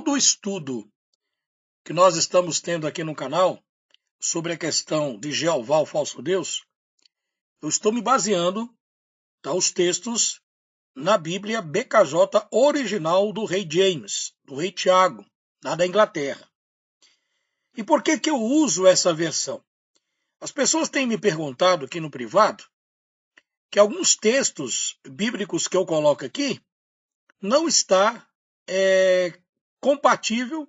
todo o estudo que nós estamos tendo aqui no canal sobre a questão de Jeová, o falso Deus, eu estou me baseando, tá, os textos na Bíblia BKJ original do rei James, do rei Tiago, lá da Inglaterra. E por que que eu uso essa versão? As pessoas têm me perguntado aqui no privado que alguns textos bíblicos que eu coloco aqui não está compatível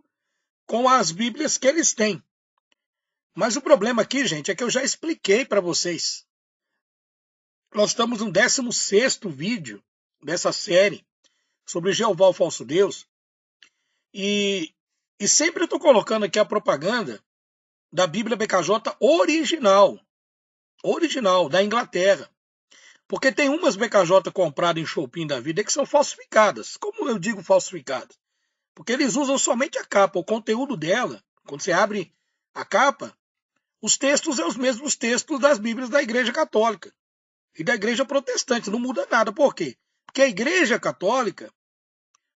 com as Bíblias que eles têm. Mas o problema aqui, gente, é que eu já expliquei para vocês. Nós estamos no 16º vídeo dessa série sobre Jeová, o falso Deus. E sempre eu estou colocando aqui a propaganda da Bíblia BKJ original, da Inglaterra. Porque tem umas BKJ compradas em Shopping da vida que são falsificadas. Como eu digo falsificadas? Porque eles usam somente a capa, o conteúdo dela. Quando você abre a capa, os textos são os mesmos textos das Bíblias da Igreja Católica e da Igreja Protestante. Não muda nada. Por quê? Porque a Igreja Católica,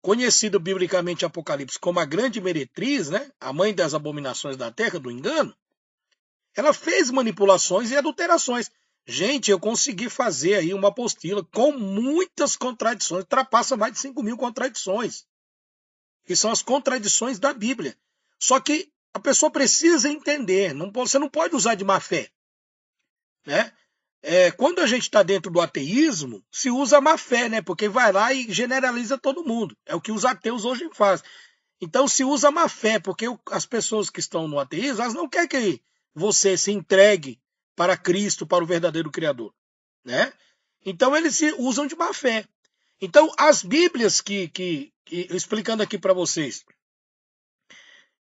conhecida biblicamente em Apocalipse como a grande meretriz, né, a mãe das abominações da terra, do engano, ela fez manipulações e adulterações. Gente, eu consegui fazer aí uma apostila com muitas contradições, ultrapassa mais de 5.000 contradições. Que são as contradições da Bíblia. Só que a pessoa precisa entender, você não pode usar de má fé. Né? Quando a gente está dentro do ateísmo, se usa má fé, né? Porque vai lá e generaliza todo mundo. É o que os ateus hoje fazem. Então se usa má fé, porque as pessoas que estão no ateísmo, elas não querem que você se entregue para Cristo, para o verdadeiro Criador. Né? Então eles se usam de má fé. Então as Bíblias explicando aqui para vocês,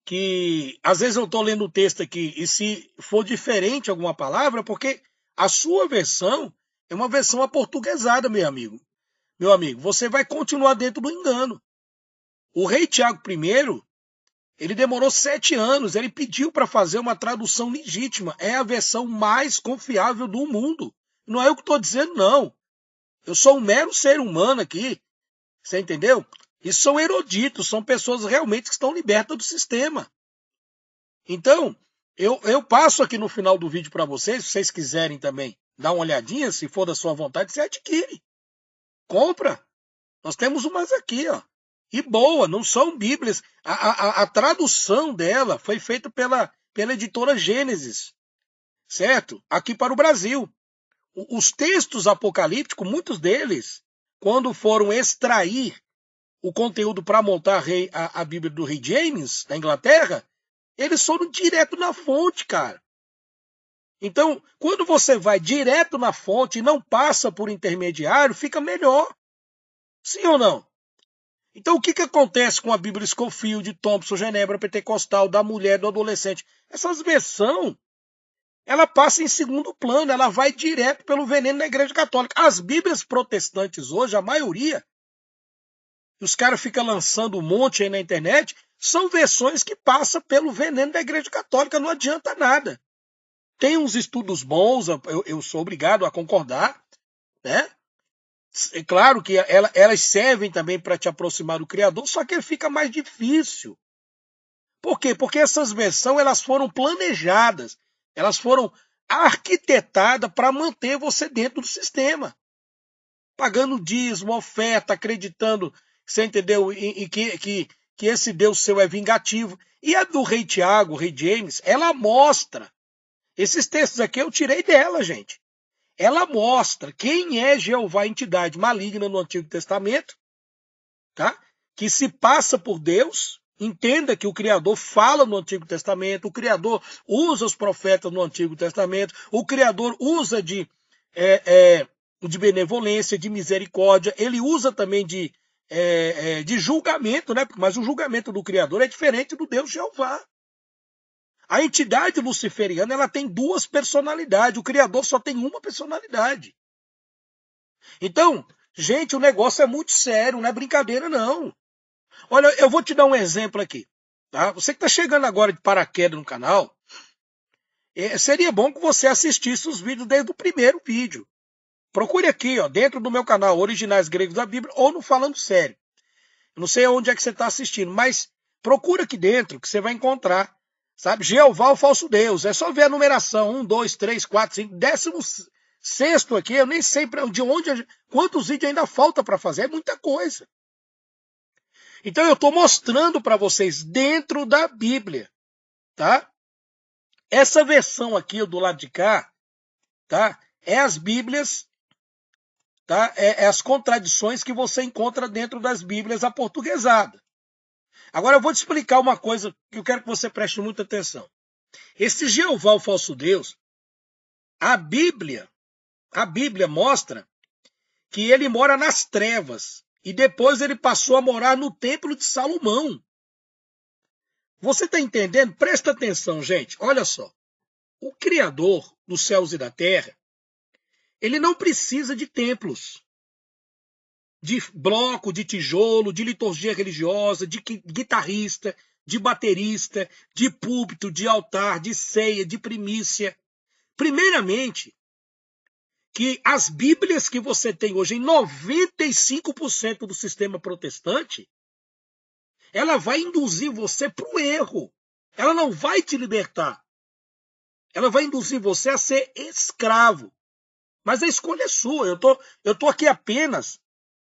que às vezes eu estou lendo o texto aqui e se for diferente alguma palavra, porque a sua versão é uma versão aportuguesada, meu amigo. Meu amigo, você vai continuar dentro do engano. O rei Tiago I, ele demorou 7 anos, ele pediu para fazer uma tradução legítima. É a versão mais confiável do mundo. Não é eu que estou dizendo, não. Eu sou um mero ser humano aqui. Você entendeu? Isso são eruditos, são pessoas realmente que estão libertas do sistema. Então, eu passo aqui no final do vídeo para vocês, se vocês quiserem também dar uma olhadinha, se for da sua vontade, você adquire. Compra. Nós temos umas aqui, ó. E boa, não são Bíblias. A tradução dela foi feita pela editora Gênesis, certo? Aqui para o Brasil. Os textos apocalípticos, muitos deles, quando foram extrair o conteúdo para montar a Bíblia do rei James, da Inglaterra, eles foram direto na fonte, cara. Então, quando você vai direto na fonte e não passa por intermediário, fica melhor. Sim ou não? Então, o que acontece com a Bíblia Scofield, Thompson, Genebra, Pentecostal, da mulher, do adolescente? Essas versões, ela passa em segundo plano, ela vai direto pelo veneno da Igreja Católica. As Bíblias protestantes hoje, a maioria, os caras ficam lançando um monte aí na internet, são versões que passam pelo veneno da Igreja Católica, não adianta nada. Tem uns estudos bons, eu sou obrigado a concordar, né? É claro que elas servem também para te aproximar do Criador, só que fica mais difícil. Por quê? Porque essas versões elas foram planejadas, elas foram arquitetadas para manter você dentro do sistema. Pagando dízimo, oferta, acreditando, você entendeu? E que esse Deus seu é vingativo. E a do rei Tiago, o rei James, ela mostra. Esses textos aqui eu tirei dela, gente. Ela mostra quem é Jeová, entidade maligna no Antigo Testamento, tá? Que se passa por Deus. Entenda que o Criador fala no Antigo Testamento, o Criador usa os profetas no Antigo Testamento, o Criador usa de benevolência, de misericórdia, ele usa também de julgamento, né? Mas o julgamento do Criador é diferente do Deus Jeová. A entidade luciferiana ela tem 2 personalidades, o Criador só tem uma personalidade. Então, gente, o negócio é muito sério, não é brincadeira não. Olha, eu vou te dar um exemplo aqui. Tá? Você que está chegando agora de paraquedas no canal, seria bom que você assistisse os vídeos desde o primeiro vídeo. Procure aqui, ó, dentro do meu canal Originais Gregos da Bíblia ou no Falando Sério. Eu não sei onde é que você está assistindo, mas Procura aqui dentro que você vai encontrar. Sabe? Jeová, o falso Deus. É só ver a numeração. 1, 2, 3, 4, 5. 16º aqui, eu nem sei de onde, quantos vídeos ainda falta para fazer. É muita coisa. Então eu estou mostrando para vocês dentro da Bíblia. Tá? Essa versão aqui do lado de cá, tá? É as Bíblias, tá? É as contradições que você encontra dentro das Bíblias aportuguesadas. Agora eu vou te explicar uma coisa que eu quero que você preste muita atenção. Esse Jeová, o falso Deus, a Bíblia mostra que ele mora nas trevas e depois ele passou a morar no templo de Salomão. Você está entendendo? Presta atenção, gente. Olha só. O Criador dos céus e da terra, ele não precisa de templos, de bloco, de tijolo, de liturgia religiosa, de guitarrista, de baterista, de púlpito, de altar, de ceia, de primícia. Primeiramente, que as Bíblias que você tem hoje em 95% do sistema protestante, ela vai induzir você para o erro. Ela não vai te libertar. Ela vai induzir você a ser escravo. Mas a escolha é sua. Eu tô aqui apenas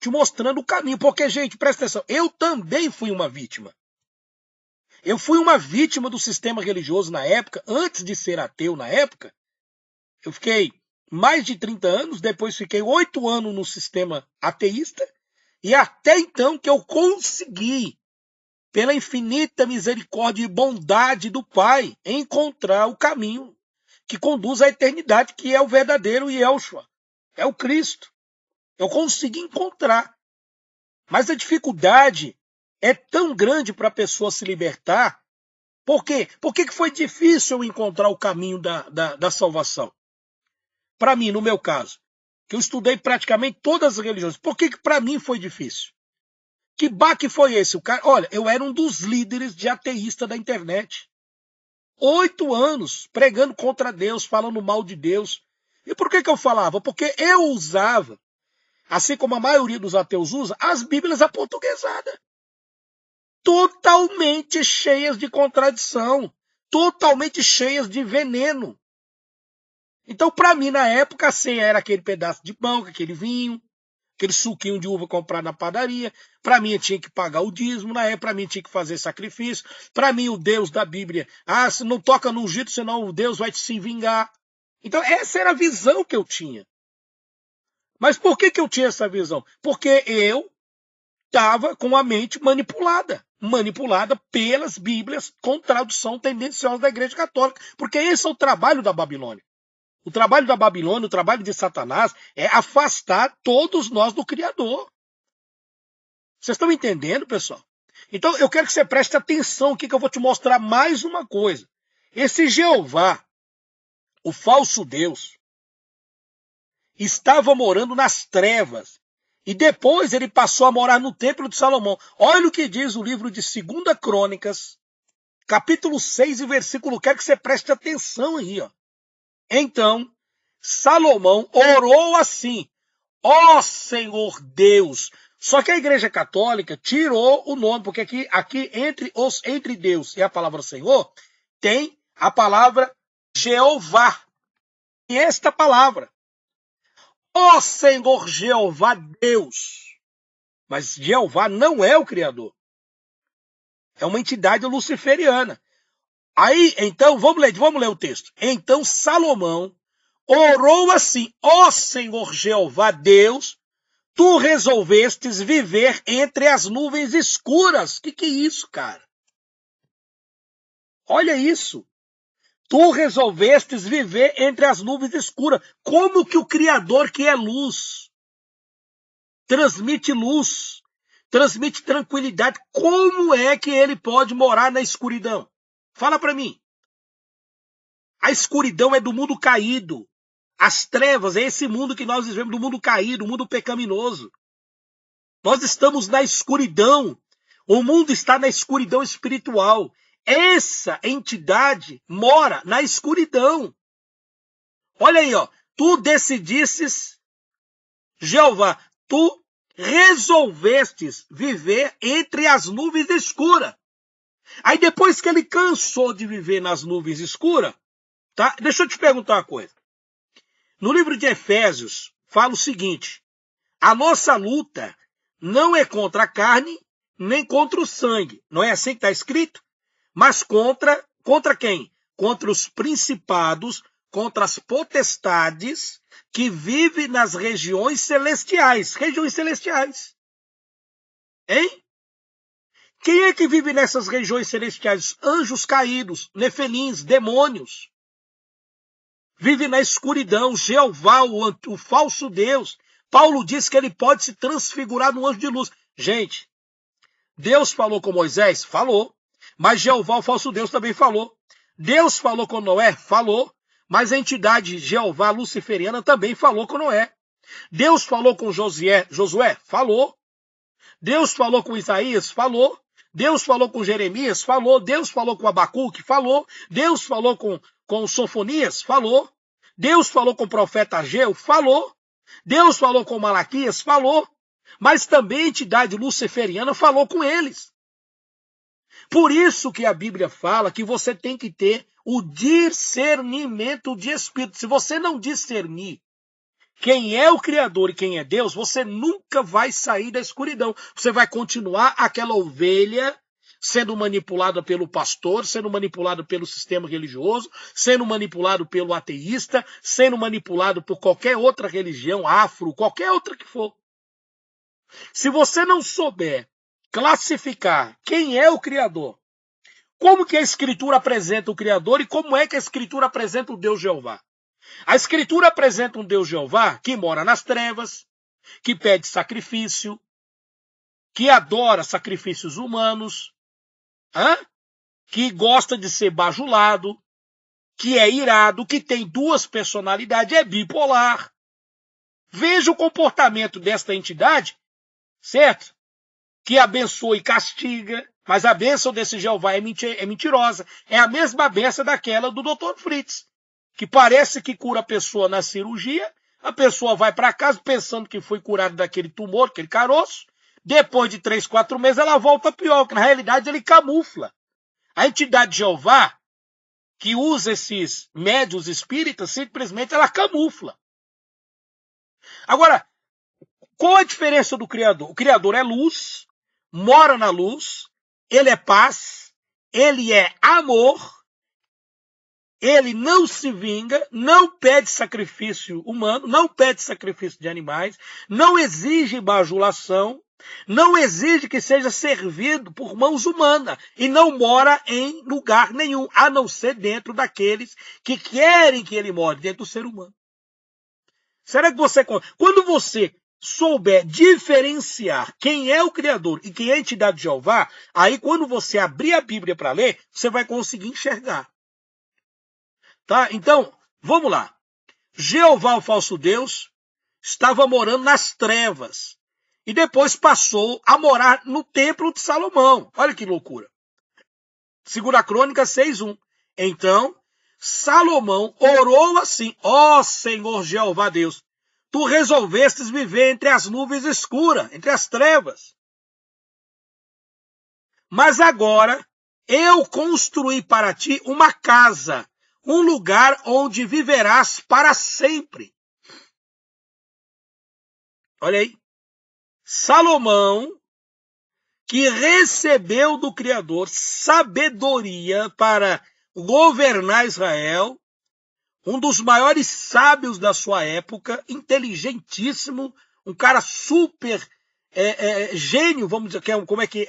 te mostrando o caminho. Porque, gente, presta atenção, eu também fui uma vítima. Eu fui uma vítima do sistema religioso na época, antes de ser ateu na época. Eu fiquei mais de 30 anos, depois fiquei 8 anos no sistema ateísta, e até então que eu consegui, pela infinita misericórdia e bondade do Pai, encontrar o caminho que conduz à eternidade, que é o verdadeiro Yeshua, é o Cristo. Eu consegui encontrar. Mas a dificuldade é tão grande para a pessoa se libertar. Por quê? Por que foi difícil eu encontrar o caminho da salvação? Para mim, no meu caso, que eu estudei praticamente todas as religiões, por que para mim foi difícil? Que baque foi esse? Olha, eu era um dos líderes de ateísta da internet. 8 anos pregando contra Deus, falando mal de Deus. E por que eu falava? Porque eu usava, assim como a maioria dos ateus usa, as Bíblias aportuguesadas. Totalmente cheias de contradição. Totalmente cheias de veneno. Então, para mim, na época, a ceia era aquele pedaço de pão, aquele vinho, aquele suquinho de uva comprado na padaria. Para mim, eu tinha que pagar o dízimo. Na época, para mim, tinha que fazer sacrifício. Para mim, o Deus da Bíblia, se não toca no ungido, senão o Deus vai se vingar. Então, essa era a visão que eu tinha. Mas por que eu tinha essa visão? Porque eu estava com a mente manipulada pelas Bíblias com tradução tendenciosa da Igreja Católica. Porque esse é o trabalho da Babilônia. O trabalho da Babilônia, o trabalho de Satanás, é afastar todos nós do Criador. Vocês estão entendendo, pessoal? Então, eu quero que você preste atenção aqui, que eu vou te mostrar mais uma coisa. Esse Jeová, o falso Deus, estava morando nas trevas. E depois ele passou a morar no templo de Salomão. Olha o que diz o livro de 2 Crônicas, capítulo 6 e versículo. Quero que você preste atenção aí, ó. Então, Salomão orou assim: ó Senhor Deus. Só que a Igreja Católica tirou o nome, porque aqui entre Deus e a palavra Senhor, tem a palavra Jeová. E esta palavra, ó Senhor Jeová Deus. Mas Jeová não é o Criador. É uma entidade luciferiana. Aí, então, vamos ler o texto. Então Salomão orou assim: ó Senhor Jeová Deus, tu resolvestes viver entre as nuvens escuras. Que é isso, cara? Olha isso. Tu resolvestes viver entre as nuvens escuras. Como que o Criador, que é luz, transmite luz, transmite tranquilidade, como é que ele pode morar na escuridão? Fala para mim. A escuridão é do mundo caído. As trevas é esse mundo que nós vivemos, do mundo caído, do mundo pecaminoso. Nós estamos na escuridão. O mundo está na escuridão espiritual. Essa entidade mora na escuridão. Olha aí, ó. Tu decidistes, Jeová, tu resolvestes viver entre as nuvens escuras. Aí depois que ele cansou de viver nas nuvens escuras, tá? Deixa eu te perguntar uma coisa. No livro de Efésios, fala o seguinte: a nossa luta não é contra a carne, nem contra o sangue. Não é assim que está escrito? Mas contra quem? Contra os principados, contra as potestades que vivem nas regiões celestiais. Regiões celestiais. Hein? Quem é que vive nessas regiões celestiais? Anjos caídos, nefelins, demônios. Vive na escuridão, Jeová, o falso Deus. Paulo diz que ele pode se transfigurar num anjo de luz. Gente, Deus falou com Moisés? Falou. Mas Jeová, o falso Deus, também falou. Deus falou com Noé? Falou. Mas a entidade Jeová luciferiana também falou com Noé. Deus falou com Josué? Falou. Deus falou com Isaías? Falou. Deus falou com Jeremias? Falou. Deus falou com Abacuque? Falou. Deus falou com Sofonias? Falou. Deus falou com o profeta Ageu? Falou. Deus falou com Malaquias? Falou. Mas também a entidade luciferiana falou com eles. Por isso que a Bíblia fala que você tem que ter o discernimento de espírito. Se você não discernir quem é o Criador e quem é Deus, você nunca vai sair da escuridão. Você vai continuar aquela ovelha sendo manipulada pelo pastor, sendo manipulada pelo sistema religioso, sendo manipulado pelo ateísta, sendo manipulado por qualquer outra religião, afro, qualquer outra que for. Se você não souber classificar quem é o Criador, como que a Escritura apresenta o Criador e como é que a Escritura apresenta o Deus Jeová? A Escritura apresenta um Deus Jeová que mora nas trevas, que pede sacrifício, que adora sacrifícios humanos, que gosta de ser bajulado, que é irado, que tem duas personalidades, é bipolar. Veja o comportamento desta entidade, certo? Que abençoa e castiga, mas a bênção desse Jeová é mentirosa. É a mesma bênção daquela do Dr. Fritz, que parece que cura a pessoa na cirurgia, a pessoa vai para casa pensando que foi curada daquele tumor, aquele caroço, depois de 3, 4 meses ela volta pior, porque na realidade ele camufla. A entidade Jeová, que usa esses médiuns espíritas, simplesmente ela camufla. Agora, qual a diferença do Criador? O Criador é luz, mora na luz, ele é paz, ele é amor, ele não se vinga, não pede sacrifício humano, não pede sacrifício de animais, não exige bajulação, não exige que seja servido por mãos humanas e não mora em lugar nenhum, a não ser dentro daqueles que querem que ele more, dentro do ser humano. Será que você... Quando você souber diferenciar quem é o Criador e quem é a entidade de Jeová, aí quando você abrir a Bíblia para ler, você vai conseguir enxergar. Tá? Então, vamos lá. Jeová, o falso Deus, estava morando nas trevas e depois passou a morar no templo de Salomão. Olha que loucura. 2 Crônicas 6:1. Então, Salomão orou assim: ó Senhor Jeová Deus, tu resolvestes viver entre as nuvens escuras, entre as trevas. Mas agora eu construí para ti uma casa, um lugar onde viverás para sempre. Olha aí. Salomão, que recebeu do Criador sabedoria para governar Israel, um dos maiores sábios da sua época, inteligentíssimo, um cara super gênio, vamos dizer, como é que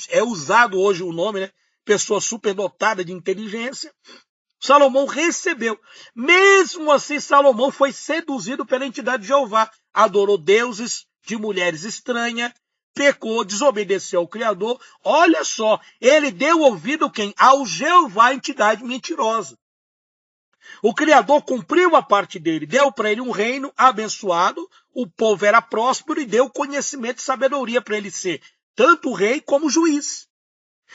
é usado hoje o nome, né? Pessoa superdotada de inteligência. Salomão recebeu. Mesmo assim, Salomão foi seduzido pela entidade de Jeová. Adorou deuses de mulheres estranhas, pecou, desobedeceu ao Criador. Olha só, ele deu ouvido quem? Ao Jeová, entidade mentirosa. O Criador cumpriu a parte dele, deu para ele um reino abençoado, o povo era próspero e deu conhecimento e sabedoria para ele ser tanto rei como juiz.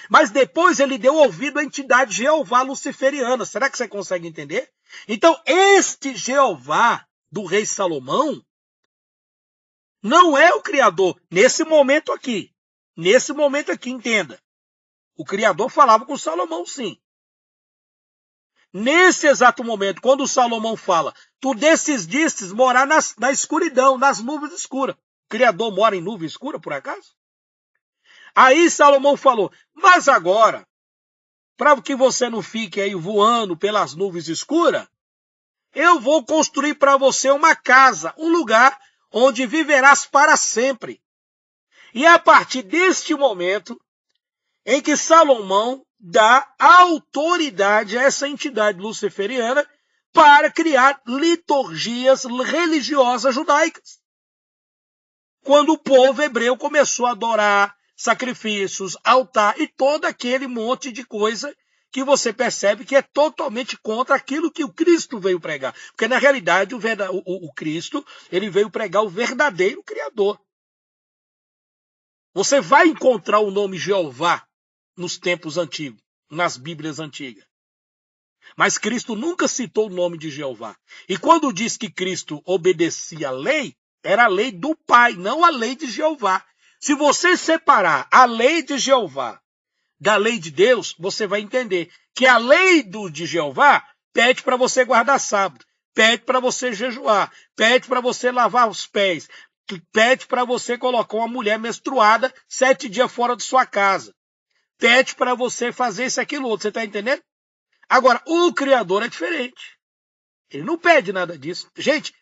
Mas depois ele deu ouvido à entidade Jeová luciferiana. Será que você consegue entender? Então, este Jeová do rei Salomão não é o Criador nesse momento aqui. Nesse momento aqui, entenda. O Criador falava com Salomão, sim. Nesse exato momento, quando Salomão fala, tu decidistes morar na escuridão, nas nuvens escuras. O Criador mora em nuvem escura, por acaso? Aí Salomão falou, mas agora, para que você não fique aí voando pelas nuvens escuras, eu vou construir para você uma casa, um lugar onde viverás para sempre. E é a partir deste momento em que Salomão dá autoridade a essa entidade luciferiana para criar liturgias religiosas judaicas. Quando o povo hebreu começou a adorar sacrifícios, altar e todo aquele monte de coisa que você percebe que é totalmente contra aquilo que o Cristo veio pregar. Porque, na realidade, o Cristo ele veio pregar o verdadeiro Criador. Você vai encontrar o nome Jeová nos tempos antigos, nas Bíblias antigas. Mas Cristo nunca citou o nome de Jeová. E quando diz que Cristo obedecia a lei, era a lei do Pai, não a lei de Jeová. Se você separar a lei de Jeová da lei de Deus, você vai entender que a lei de Jeová pede para você guardar sábado, pede para você jejuar, pede para você lavar os pés, pede para você colocar uma mulher menstruada 7 dias fora de sua casa, pede para você fazer isso, aquilo, outro. Você está entendendo? Agora, o Criador é diferente. Ele não pede nada disso. Gente,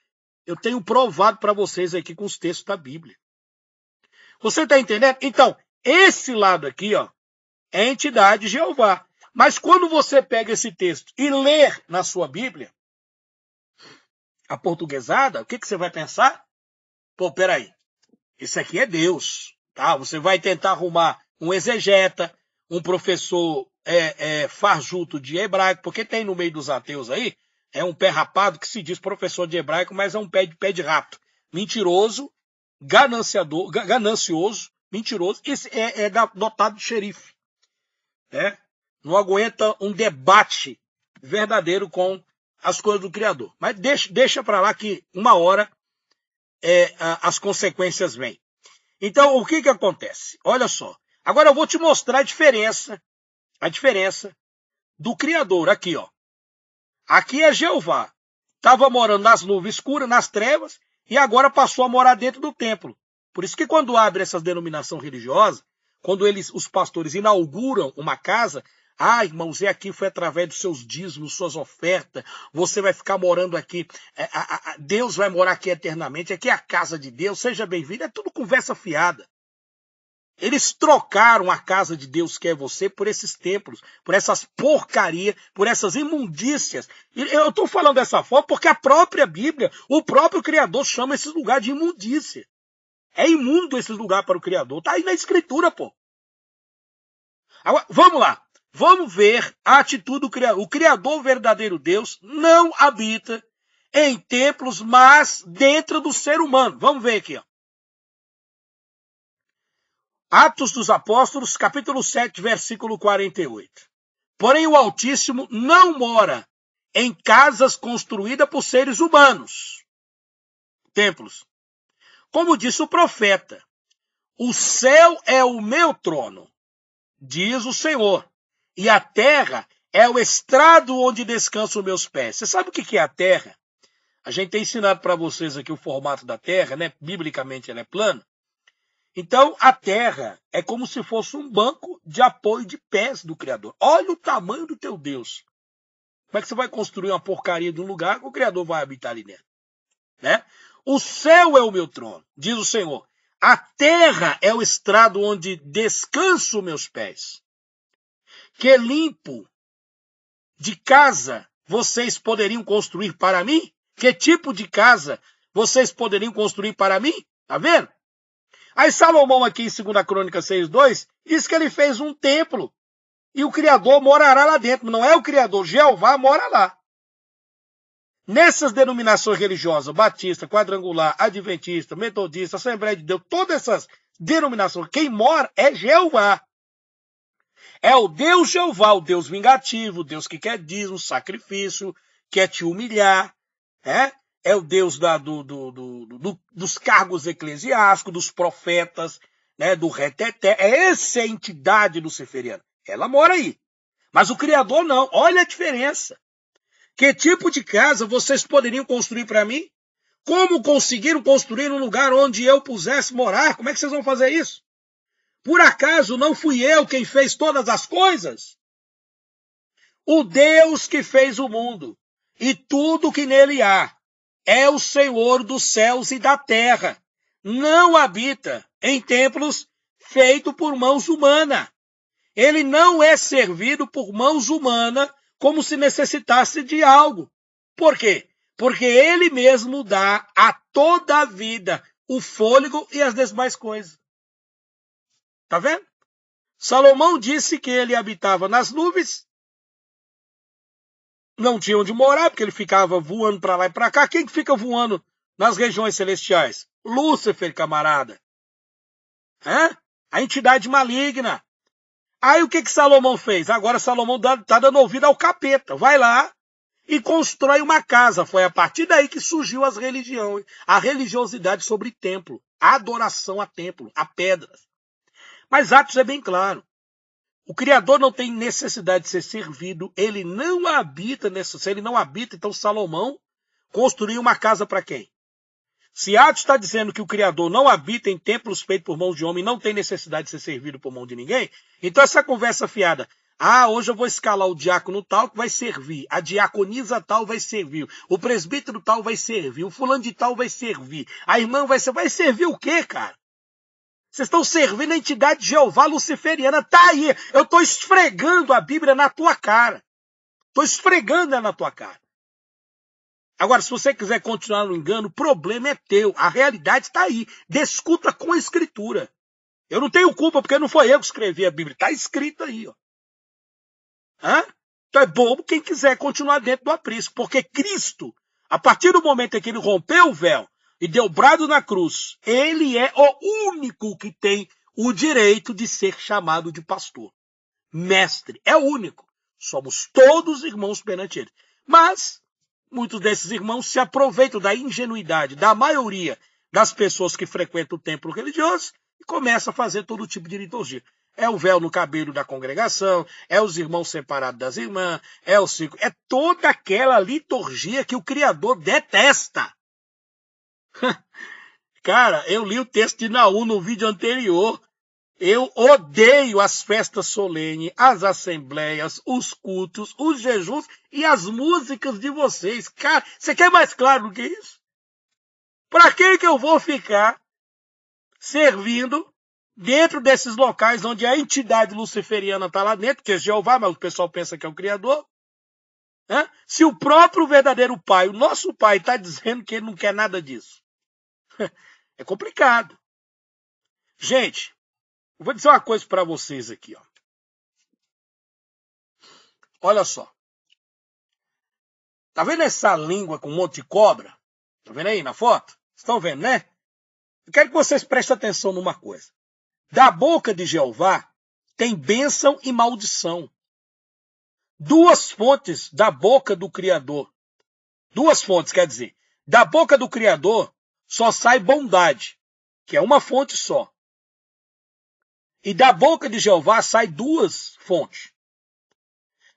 eu tenho provado para vocês aqui com os textos da Bíblia. Você está entendendo? Então, esse lado aqui, ó, é a entidade Jeová. Mas quando você pega esse texto e lê na sua Bíblia, a portuguesada, o que você vai pensar? Pô, peraí, isso aqui é Deus. Tá? Você vai tentar arrumar um exegeta, um professor farjuto de hebraico, porque tem no meio dos ateus aí, é um pé rapado que se diz professor de hebraico, mas é um pé de rato. Mentiroso, ganancioso, mentiroso, esse é dotado de xerife. Não aguenta um debate verdadeiro com as coisas do Criador. Mas deixa para lá que uma hora as consequências vêm. Então, o que acontece? Olha só. Agora eu vou te mostrar a diferença do Criador. Aqui, ó. Aqui é Jeová. Estava morando nas nuvens escuras, nas trevas, e agora passou a morar dentro do templo. Por isso que quando abre essas denominações religiosas, quando os pastores inauguram uma casa, irmãos, aqui foi através dos seus dízimos, suas ofertas, você vai ficar morando aqui, Deus vai morar aqui eternamente, aqui é a casa de Deus, seja bem-vindo, é tudo conversa fiada. Eles trocaram a casa de Deus, que é você, por esses templos, por essas porcarias, por essas imundícias. Eu estou falando dessa forma porque a própria Bíblia, o próprio Criador chama esses lugares de imundícia. É imundo esse lugar para o Criador. Está aí na Escritura, pô. Agora, vamos lá. Vamos ver a atitude do Criador. O Criador, verdadeiro Deus, não habita em templos, mas dentro do ser humano. Vamos ver aqui, ó. Atos dos Apóstolos, capítulo 7, versículo 48. Porém, o Altíssimo não mora em casas construídas por seres humanos. Templos. Como disse o profeta, o céu é o meu trono, diz o Senhor, e a terra é o estrado onde descansam meus pés. Você sabe o que é a terra? A gente tem ensinado para vocês aqui o formato da terra, né? Biblicamente ela é plana. Então, a terra é como se fosse um banco de apoio de pés do Criador. Olha o tamanho do teu Deus. Como é que você vai construir uma porcaria de um lugar que o Criador vai habitar ali dentro? Né? O céu é o meu trono, diz o Senhor. A terra é o estrado onde descanso meus pés. Que limpo de casa vocês poderiam construir para mim? Que tipo de casa vocês poderiam construir para mim? Tá vendo? Aí Salomão aqui em 2 Crônicas 6:2 diz que ele fez um templo e o Criador morará lá dentro. Não é o Criador, Jeová mora lá. Nessas denominações religiosas, batista, quadrangular, adventista, metodista, Assembleia de Deus, todas essas denominações, quem mora é Jeová. É o Deus Jeová, o Deus vingativo, o Deus que quer dízimo, sacrifício, quer te humilhar, é o Deus dos cargos eclesiásticos, dos profetas, né, do reteté. É essa a entidade luciferiana. Ela mora aí. Mas o Criador não. Olha a diferença. Que tipo de casa vocês poderiam construir para mim? Como conseguiram construir um lugar onde eu pusesse morar? Como é que vocês vão fazer isso? Por acaso não fui eu quem fez todas as coisas? O Deus que fez o mundo e tudo que nele há é o Senhor dos céus e da terra. Não habita em templos feitos por mãos humanas. Ele não é servido por mãos humanas como se necessitasse de algo. Por quê? Porque ele mesmo dá a toda a vida o fôlego e as demais coisas. Tá vendo? Salomão disse que ele habitava nas nuvens, não tinha onde morar, porque ele ficava voando para lá e para cá. Quem que fica voando nas regiões celestiais? Lúcifer, camarada. A entidade maligna. Aí o que Salomão fez? Agora Salomão está dando ouvido ao capeta. Vai lá e constrói uma casa. Foi a partir daí que surgiu as religiões, a religiosidade sobre templo, a adoração a templo, a pedras. Mas Atos é bem claro. O Criador não tem necessidade de ser servido, ele não habita nessa. Se ele não habita, então Salomão construiu uma casa para quem? Se Atos está dizendo que o Criador não habita em templos feitos por mãos de homem, não tem necessidade de ser servido por mão de ninguém, então essa conversa fiada, hoje eu vou escalar o diácono tal que vai servir, a diaconisa tal vai servir, o presbítero tal vai servir, o fulano de tal vai servir, a irmã vai servir o quê, cara? Vocês estão servindo a entidade de Jeová luciferiana. Tá aí. Eu estou esfregando a Bíblia na tua cara. Estou esfregando ela na tua cara. Agora, se você quiser continuar no engano, o problema é teu. A realidade está aí. Discuta com a Escritura. Eu não tenho culpa, porque não foi eu que escrevi a Bíblia. Está escrito aí. Ó. Então é bobo quem quiser continuar dentro do aprisco. Porque Cristo, a partir do momento em que ele rompeu o véu, e deu brado na cruz, ele é o único que tem o direito de ser chamado de pastor. Mestre, é o único. Somos todos irmãos perante ele. Mas muitos desses irmãos se aproveitam da ingenuidade da maioria das pessoas que frequentam o templo religioso e começam a fazer todo tipo de liturgia. É o véu no cabelo da congregação, é os irmãos separados das irmãs, é o círculo, é toda aquela liturgia que o Criador detesta. Cara, eu li o texto de Naum no vídeo anterior. Eu odeio as festas solenes, as assembleias, os cultos, os jejuns e as músicas de vocês. Cara, você quer mais claro do que isso? Para que eu vou ficar servindo dentro desses locais onde a entidade luciferiana está lá dentro, que é Jeová, mas o pessoal pensa que é o Criador? Se o próprio verdadeiro Pai, o nosso Pai, está dizendo que ele não quer nada disso. É complicado. Gente, eu vou dizer uma coisa para vocês aqui. Ó. Olha só. Tá vendo essa língua com um monte de cobra? Tá vendo aí na foto? Estão vendo, né? Eu quero que vocês prestem atenção numa coisa. Da boca de Jeová tem bênção e maldição. Duas fontes da boca do Criador. Duas fontes, quer dizer. Da boca do Criador só sai bondade, que é uma fonte só. E da boca de Jeová sai duas fontes.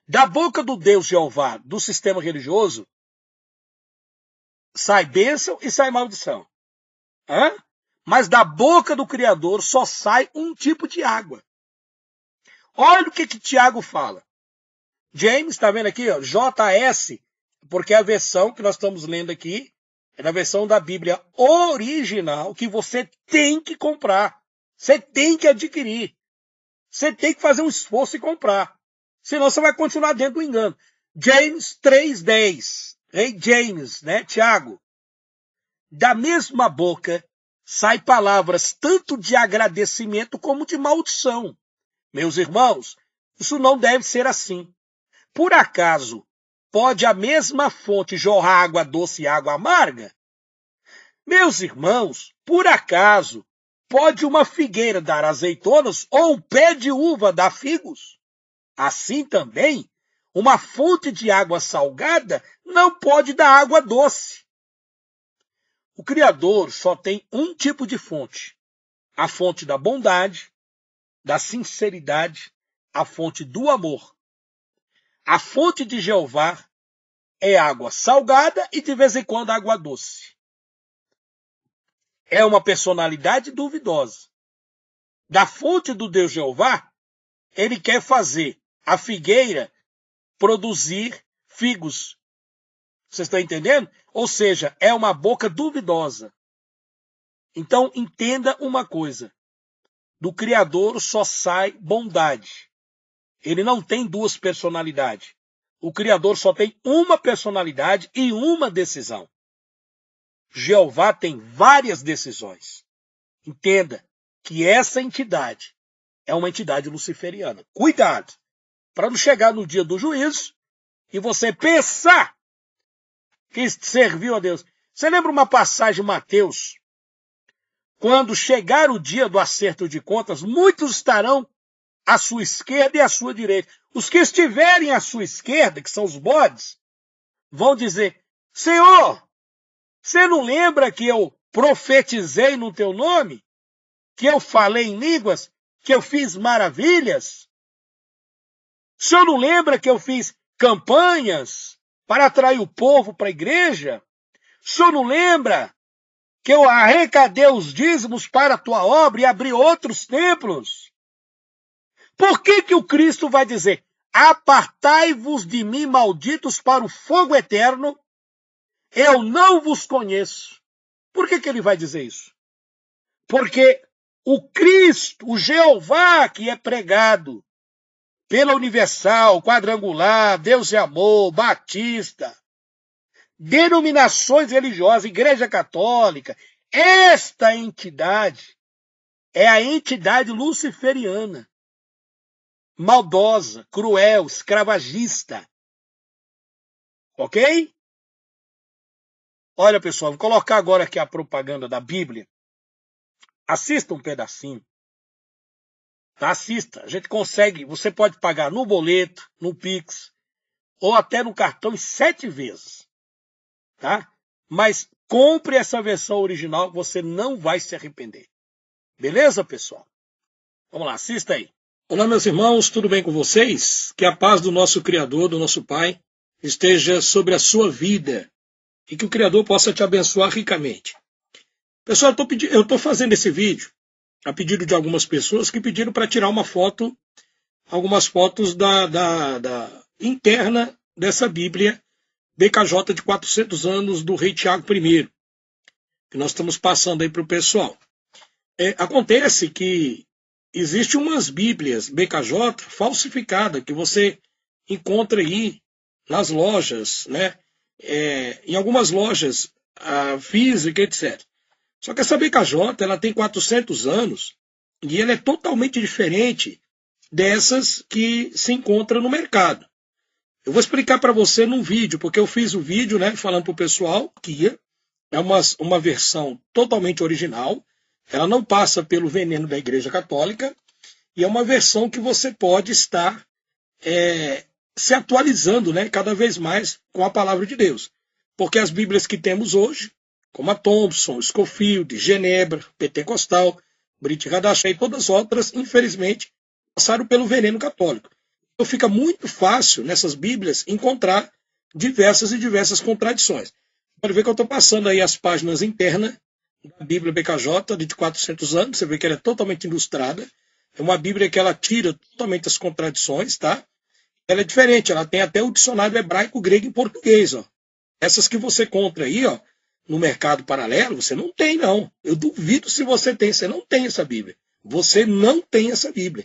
Da boca do Deus Jeová, do sistema religioso, sai bênção e sai maldição. Mas da boca do Criador só sai um tipo de água. Olha o que Tiago fala. James, está vendo aqui? Ó, JS, porque é a versão que nós estamos lendo aqui é na versão da Bíblia original que você tem que comprar. Você tem que adquirir. Você tem que fazer um esforço e comprar. Senão você vai continuar dentro do engano. James 3,10. Rei James, né, Tiago? Da mesma boca sai palavras tanto de agradecimento como de maldição. Meus irmãos, isso não deve ser assim. Por acaso, pode a mesma fonte jorrar água doce e água amarga? Meus irmãos, por acaso, pode uma figueira dar azeitonas ou um pé de uva dar figos? Assim também, uma fonte de água salgada não pode dar água doce. O Criador só tem um tipo de fonte, a fonte da bondade, da sinceridade a fonte do amor. A fonte de Jeová é água salgada e de vez em quando água doce. É uma personalidade duvidosa. Da fonte do Deus Jeová, ele quer fazer a figueira produzir figos. Vocês estão entendendo? Ou seja, é uma boca duvidosa. Então, entenda uma coisa. Do Criador só sai bondade. Ele não tem duas personalidades. O Criador só tem uma personalidade e uma decisão. Jeová tem várias decisões. Entenda que essa entidade é uma entidade luciferiana. Cuidado, para não chegar no dia do juízo e você pensar que serviu a Deus. Você lembra uma passagem em Mateus? Quando chegar o dia do acerto de contas, muitos estarão à sua esquerda e à sua direita. Os que estiverem à sua esquerda, que são os bodes, vão dizer: Senhor, você não lembra que eu profetizei no teu nome? Que eu falei em línguas? Que eu fiz maravilhas? O senhor não lembra que eu fiz campanhas para atrair o povo para a igreja? O senhor não lembra que eu arrecadei os dízimos para a tua obra e abri outros templos? Por que o Cristo vai dizer: apartai-vos de mim, malditos, para o fogo eterno, eu não vos conheço? Por que ele vai dizer isso? Porque o Cristo, o Jeová que é pregado pela Universal, Quadrangular, Deus e Amor, Batista, denominações religiosas, Igreja Católica, esta entidade é a entidade luciferiana, maldosa, cruel, escravagista. Ok? Olha, pessoal, vou colocar agora aqui a propaganda da Bíblia. Assista um pedacinho. Tá? Assista. A gente consegue, você pode pagar no boleto, no Pix, ou até no cartão em 7 vezes. Tá? Mas compre essa versão original, você não vai se arrepender. Beleza, pessoal? Vamos lá, assista aí. Olá, meus irmãos, tudo bem com vocês? Que a paz do nosso Criador, do nosso Pai, esteja sobre a sua vida e que o Criador possa te abençoar ricamente. Pessoal, eu estou fazendo esse vídeo a pedido de algumas pessoas que pediram para tirar uma foto, algumas fotos da interna dessa Bíblia BKJ de 400 anos do rei Tiago I, que nós estamos passando aí para o pessoal. Acontece que existem umas Bíblias BKJ falsificadas que você encontra aí nas lojas, né? Em algumas lojas físicas, etc. Só que essa BKJ ela tem 400 anos e ela é totalmente diferente dessas que se encontram no mercado. Eu vou explicar para você num vídeo, porque eu fiz o vídeo, né, falando para o pessoal que é uma versão totalmente original, ela não passa pelo veneno da Igreja Católica e é uma versão que você pode estar se atualizando, né, cada vez mais com a palavra de Deus. Porque as Bíblias que temos hoje, como a Thompson, Scofield, Genebra, Pentecostal, Brit Hadashah e todas as outras, infelizmente, passaram pelo veneno católico. Então fica muito fácil nessas Bíblias encontrar diversas contradições. Pode ver que eu estou passando aí as páginas internas da Bíblia BKJ de 400 anos, você vê que ela é totalmente ilustrada. É uma Bíblia que ela tira totalmente as contradições, tá? Ela é diferente, ela tem até o dicionário hebraico, grego e português, ó. Essas que você compra aí, ó, no mercado paralelo, você não tem, não. Eu duvido se você tem. Você não tem essa Bíblia. Você não tem essa Bíblia.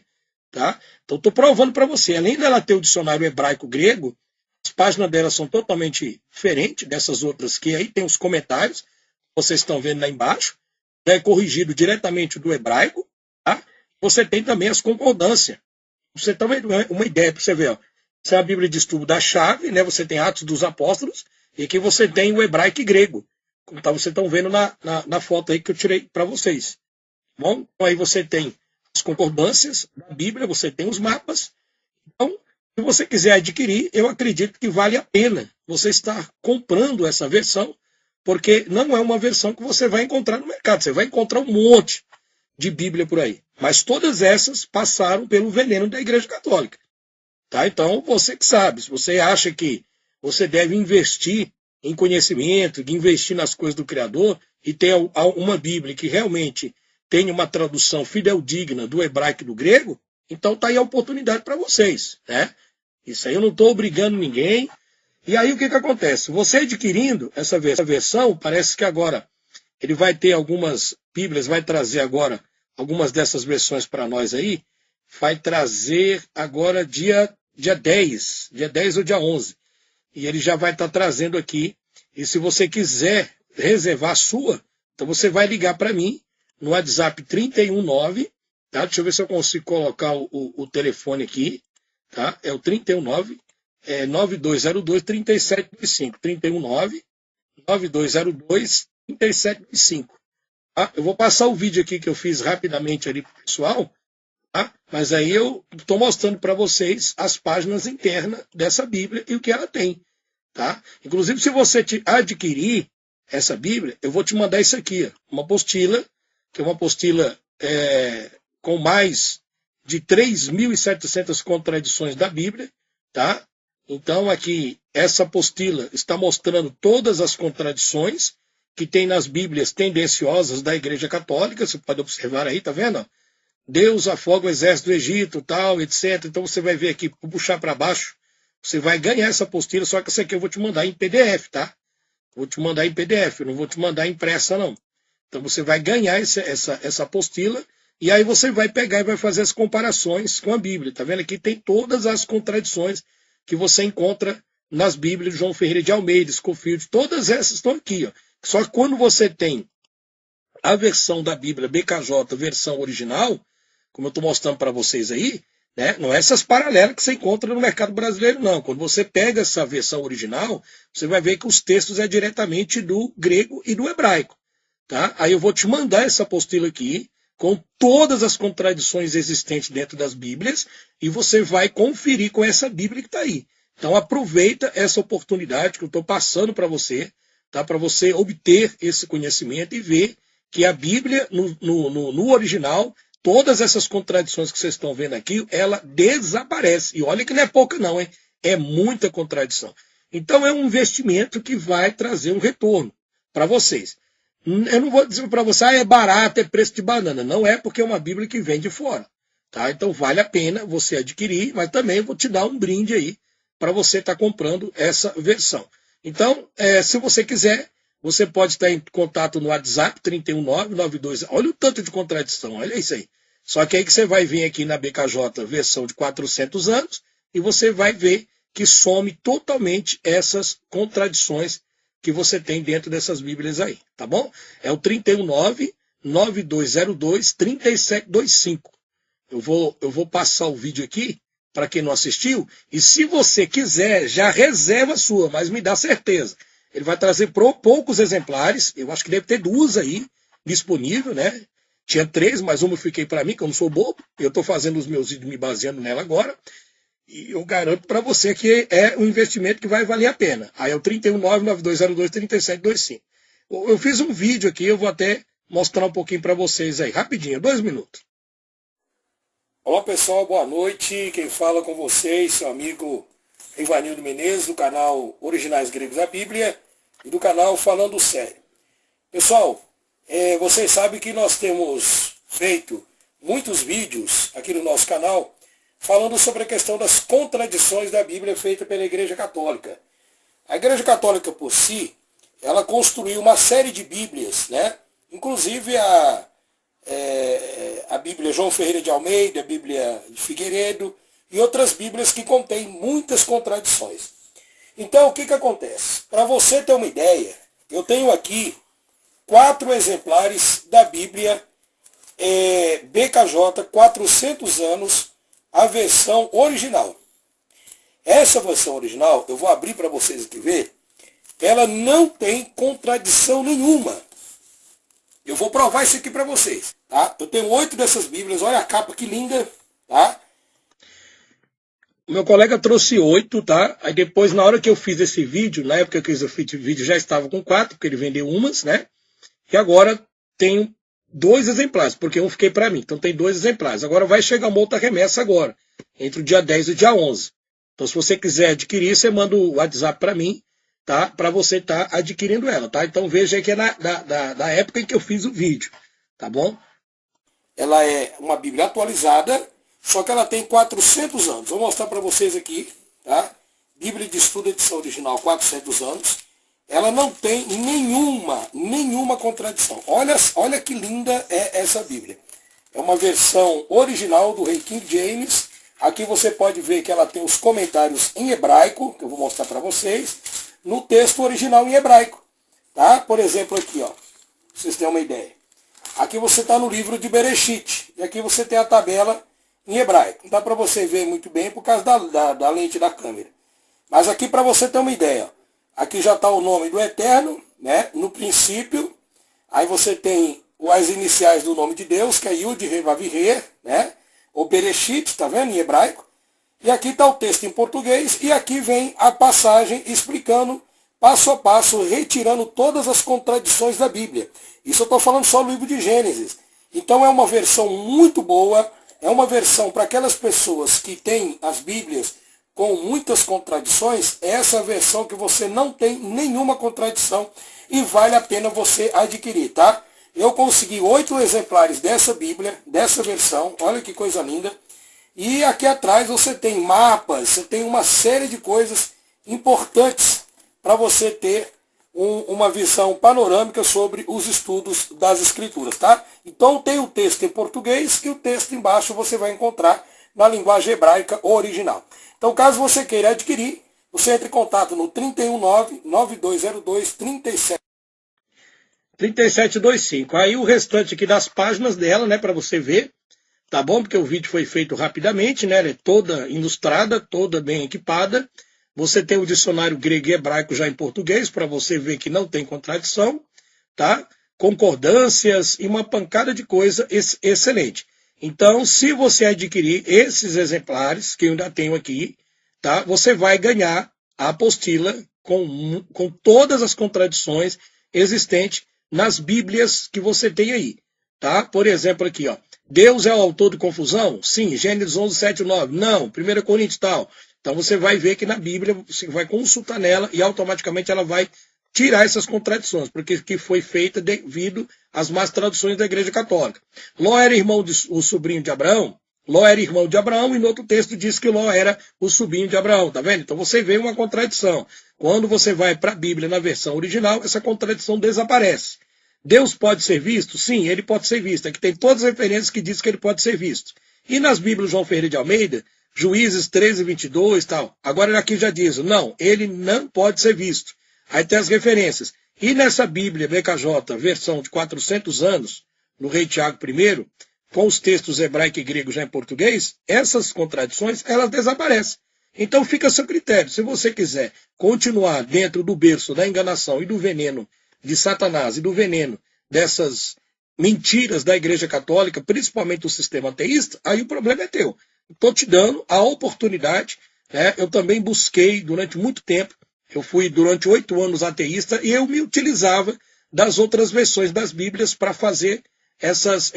Tá? Então, estou provando para você. Além dela ter o dicionário hebraico-grego, as páginas dela são totalmente diferentes dessas outras que aí tem os comentários. Vocês estão vendo lá embaixo. É corrigido diretamente do hebraico. Tá? Você tem também as concordâncias. Você tem uma ideia para você ver. Ó. Essa é a Bíblia de estudo da chave. Né? Você tem Atos dos Apóstolos. E aqui você tem o hebraico e grego. Como vocês estão vendo na foto aí que eu tirei para vocês. Bom, então aí você tem as concordâncias da Bíblia, você tem os mapas. Então, se você quiser adquirir, eu acredito que vale a pena você estar comprando essa versão, porque não é uma versão que você vai encontrar no mercado. Você vai encontrar um monte de Bíblia por aí. Mas todas essas passaram pelo veneno da Igreja Católica. Tá? Então, você que sabe, se você acha que você deve investir em conhecimento, de investir nas coisas do Criador, e ter uma Bíblia que realmente tenha uma tradução fidedigna do hebraico e do grego, então está aí a oportunidade para vocês. Né? Isso aí eu não estou obrigando ninguém. E aí o que acontece? Você adquirindo essa versão, parece que agora ele vai ter algumas Bíblias, vai trazer agora algumas dessas versões para nós aí, vai trazer agora dia 10 ou dia 11. E ele já vai estar trazendo aqui. E se você quiser reservar a sua, então você vai ligar para mim no WhatsApp 319, tá? Deixa eu ver se eu consigo colocar o telefone aqui, tá? É o 319 9202 3725. 319 9202 3725. Tá? Eu vou passar o vídeo aqui que eu fiz rapidamente ali pro pessoal, tá? Mas aí eu estou mostrando para vocês as páginas internas dessa Bíblia e o que ela tem. Tá? Inclusive, se você adquirir essa Bíblia, eu vou te mandar isso aqui, ó, uma apostila, que é uma apostila com mais de 3.700 contradições da Bíblia. Tá? Então, aqui, essa apostila está mostrando todas as contradições que tem nas Bíblias tendenciosas da Igreja Católica. Você pode observar aí, tá vendo? Deus afoga o exército do Egito, tal, etc. Então, você vai ver aqui, vou puxar para baixo, você vai ganhar essa apostila, só que essa aqui eu vou te mandar em PDF, tá? Vou te mandar em PDF, eu não vou te mandar impressa, não. Então você vai ganhar essa apostila, e aí você vai pegar e vai fazer as comparações com a Bíblia. Tá vendo? Aqui tem todas as contradições que você encontra nas Bíblias de João Ferreira de Almeida, Scofield, todas essas estão aqui, ó. Só que quando você tem a versão da Bíblia BKJ, versão original, como eu estou mostrando para vocês aí, né? Não é essas paralelas que você encontra no mercado brasileiro, não. Quando você pega essa versão original, você vai ver que os textos é diretamente do grego e do hebraico. Tá? Aí eu vou te mandar essa apostila aqui, com todas as contradições existentes dentro das Bíblias, e você vai conferir com essa Bíblia que está aí. Então aproveita essa oportunidade que eu estou passando para você, tá? Para você obter esse conhecimento e ver que a Bíblia, no original, todas essas contradições que vocês estão vendo aqui, ela desaparece. E olha que não é pouca não, hein? É muita contradição. Então é um investimento que vai trazer um retorno para vocês. Eu não vou dizer para você, é barato, é preço de banana. Não é, porque é uma Bíblia que vem de fora. Tá? Então vale a pena você adquirir, mas também eu vou te dar um brinde aí para você estar comprando essa versão. Então, se você quiser, você pode estar em contato no WhatsApp 31992. Olha o tanto de contradição, olha isso aí. Só que aí que você vai vir aqui na BKJ versão de 400 anos e você vai ver que some totalmente essas contradições que você tem dentro dessas Bíblias aí, tá bom? É o 319-9202-3725. Eu vou passar o vídeo aqui para quem não assistiu, e se você quiser, já reserva a sua, mas me dá certeza. Ele vai trazer poucos exemplares, eu acho que deve ter 2 aí disponível, né? Tinha 3, mas uma eu fiquei para mim, que eu não sou bobo, eu estou fazendo os meus vídeos me baseando nela agora, e eu garanto para você que é um investimento que vai valer a pena. Aí é o 319-9202-3725. Eu fiz um vídeo aqui, eu vou até mostrar um pouquinho para vocês aí, rapidinho, 2 minutos. Olá pessoal, boa noite. Quem fala com vocês, seu amigo Ivanildo Menezes, do canal Originais Gregos da Bíblia e do canal Falando Sério. Pessoal, vocês sabem que nós temos feito muitos vídeos aqui no nosso canal falando sobre a questão das contradições da Bíblia feita pela Igreja Católica. A Igreja Católica por si, ela construiu uma série de Bíblias, né? Inclusive a Bíblia João Ferreira de Almeida, a Bíblia de Figueiredo e outras Bíblias que contêm muitas contradições. Então, o que acontece? Para você ter uma ideia, eu tenho aqui 4 exemplares da Bíblia BKJ 400 anos, a versão original. Essa versão original, eu vou abrir para vocês aqui ver, ela não tem contradição nenhuma. Eu vou provar isso aqui para vocês, tá? Eu tenho 8 dessas Bíblias, olha a capa que linda, tá? O meu colega trouxe 8, tá? Aí depois, na hora que eu fiz esse vídeo, na época que eu fiz o vídeo, já estava com 4, porque ele vendeu umas, né? E agora tenho 2 exemplares, porque um fiquei para mim. Então tem 2 exemplares. Agora vai chegar uma outra remessa agora, entre o dia 10 e o dia 11. Então se você quiser adquirir, você manda o WhatsApp para mim, tá? Para você estar adquirindo ela, tá? Então veja que é da época em que eu fiz o vídeo, tá bom? Ela é uma Bíblia atualizada, só que ela tem 400 anos. Vou mostrar para vocês aqui, tá? Bíblia de Estudo, edição original, 400 anos. Ela não tem nenhuma contradição. Olha que linda é essa Bíblia. É uma versão original do Rei King James. Aqui você pode ver que ela tem os comentários em hebraico, que eu vou mostrar para vocês, no texto original em hebraico. Tá? Por exemplo, aqui, ó, pra vocês terem uma ideia. Aqui você está no livro de Bereshit, e aqui você tem a tabela em hebraico. Não dá para você ver muito bem por causa da lente da câmera. Mas aqui para você ter uma ideia, ó. Aqui já está o nome do Eterno, né? No princípio. Aí você tem as iniciais do nome de Deus, que é Yud, Re, Vav, Re, né? Ou Bereshit, tá vendo, em hebraico. E aqui está o texto em português, e aqui vem a passagem explicando, passo a passo, retirando todas as contradições da Bíblia. Isso eu estou falando só do livro de Gênesis. Então é uma versão muito boa, é uma versão para aquelas pessoas que têm as Bíblias com muitas contradições, essa versão que você não tem nenhuma contradição e vale a pena você adquirir, tá? Eu consegui 8 exemplares dessa Bíblia, dessa versão, olha que coisa linda. E aqui atrás você tem mapas, você tem uma série de coisas importantes para você ter uma visão panorâmica sobre os estudos das Escrituras, tá? Então tem o texto em português e o texto embaixo você vai encontrar na linguagem hebraica original. Então, caso você queira adquirir, você entra em contato no 319-9202-3725. Aí o restante aqui das páginas dela, né, para você ver, tá bom? Porque o vídeo foi feito rapidamente, né? Ela é toda ilustrada, toda bem equipada. Você tem o dicionário grego e hebraico já em português, para você ver que não tem contradição, tá? Concordâncias e uma pancada de coisa excelente. Então, se você adquirir esses exemplares, que eu ainda tenho aqui, tá? Você vai ganhar a apostila com todas as contradições existentes nas Bíblias que você tem aí. Tá? Por exemplo, aqui, ó. Deus é o autor de confusão? Sim. Gênesis 11, 7 e 9. Não. 1 Coríntios tal. Então você vai ver que na Bíblia, você vai consultar nela e automaticamente ela vai tirar essas contradições, porque que foi feita devido às más traduções da Igreja Católica. Ló era o sobrinho de Abraão? Ló era irmão de Abraão e no outro texto diz que Ló era o sobrinho de Abraão, tá vendo? Então você vê uma contradição. Quando você vai para a Bíblia na versão original, essa contradição desaparece. Deus pode ser visto? Sim, ele pode ser visto. Aqui tem todas as referências que dizem que ele pode ser visto. E nas Bíblias João Ferreira de Almeida, Juízes 13, 22 e tal. Agora aqui já diz, não, ele não pode ser visto. Aí tem as referências. E nessa Bíblia BKJ, versão de 400 anos, no Rei Tiago I, com os textos hebraico e grego já em português, essas contradições, elas desaparecem. Então fica a seu critério. Se você quiser continuar dentro do berço da enganação e do veneno de Satanás e do veneno dessas mentiras da Igreja Católica, principalmente o sistema ateísta, aí o problema é teu. Estou te dando a oportunidade, né? Eu também busquei durante muito tempo. Eu fui durante 8 anos ateísta e eu me utilizava das outras versões das Bíblias para fazer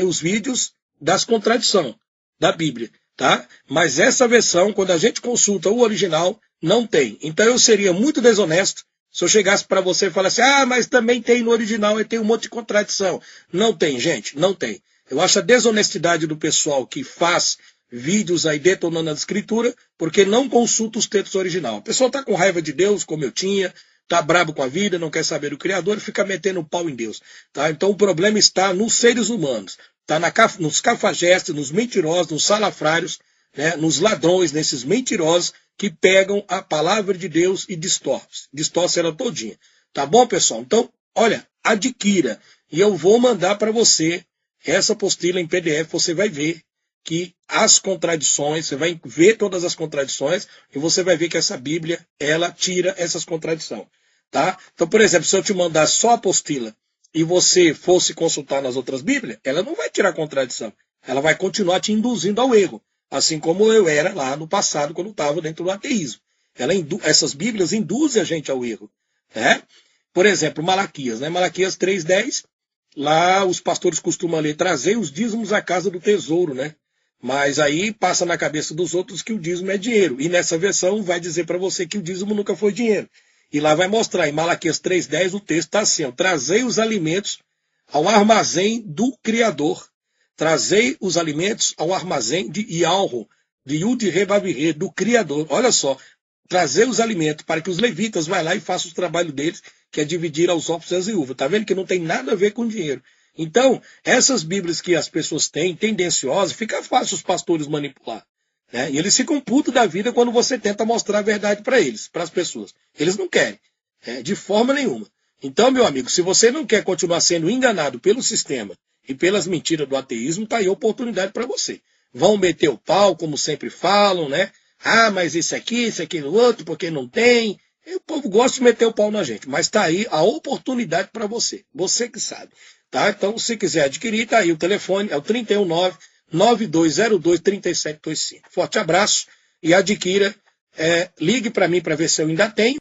os vídeos das contradições da Bíblia, tá? Mas essa versão, quando a gente consulta o original, não tem. Então eu seria muito desonesto se eu chegasse para você e falasse, mas também tem no original e tem um monte de contradição. Não tem, gente, não tem. Eu acho a desonestidade do pessoal que faz vídeos aí detonando a escritura, porque não consulta os textos originais. A pessoa está com raiva de Deus, como eu tinha, está brabo com a vida, não quer saber do Criador e fica metendo o pau em Deus. Tá? Então o problema está nos seres humanos, está nos cafajestes, nos mentirosos, nos salafrários, né, nos ladrões, nesses mentirosos que pegam a palavra de Deus e distorcem ela todinha. Tá bom, pessoal? Então, olha, adquira. E eu vou mandar para você essa apostila em PDF, você vai ver que as contradições, você vai ver todas as contradições e você vai ver que essa Bíblia, ela tira essas contradições, tá? Então, por exemplo, se eu te mandar só a apostila e você fosse consultar nas outras Bíblias, ela não vai tirar contradição, ela vai continuar te induzindo ao erro, assim como eu era lá no passado quando estava dentro do ateísmo. Essas Bíblias induzem a gente ao erro, né? Por exemplo, Malaquias, né? Malaquias 3:10 Lá os pastores costumam ler, trazer os dízimos à casa do tesouro, né? Mas aí passa na cabeça dos outros que o dízimo é dinheiro. E nessa versão vai dizer para você que o dízimo nunca foi dinheiro. E lá vai mostrar, em Malaquias 3,10, o texto está assim, ó, trazei os alimentos ao armazém do Criador. Trazei os alimentos ao armazém de Yalro, de Yud-Re-Vav-Re, do Criador. Olha só, trazer os alimentos para que os levitas vá lá e façam o trabalho deles, que é dividir aos órfãos e às viúvas. Está vendo que não tem nada a ver com dinheiro. Então, essas Bíblias que as pessoas têm, tendenciosas, fica fácil os pastores manipular. Né? E eles ficam putos da vida quando você tenta mostrar a verdade para eles, para as pessoas. Eles não querem, de forma nenhuma. Então, meu amigo, se você não quer continuar sendo enganado pelo sistema e pelas mentiras do ateísmo, está aí a oportunidade para você. Vão meter o pau, como sempre falam, né? Ah, mas isso aqui, no outro, porque não tem. E o povo gosta de meter o pau na gente, mas está aí a oportunidade para você. Você que sabe. Tá? Então, se quiser adquirir, está aí o telefone, é o 319-9202-3725. Forte abraço e adquira. Ligue para mim para ver se eu ainda tenho.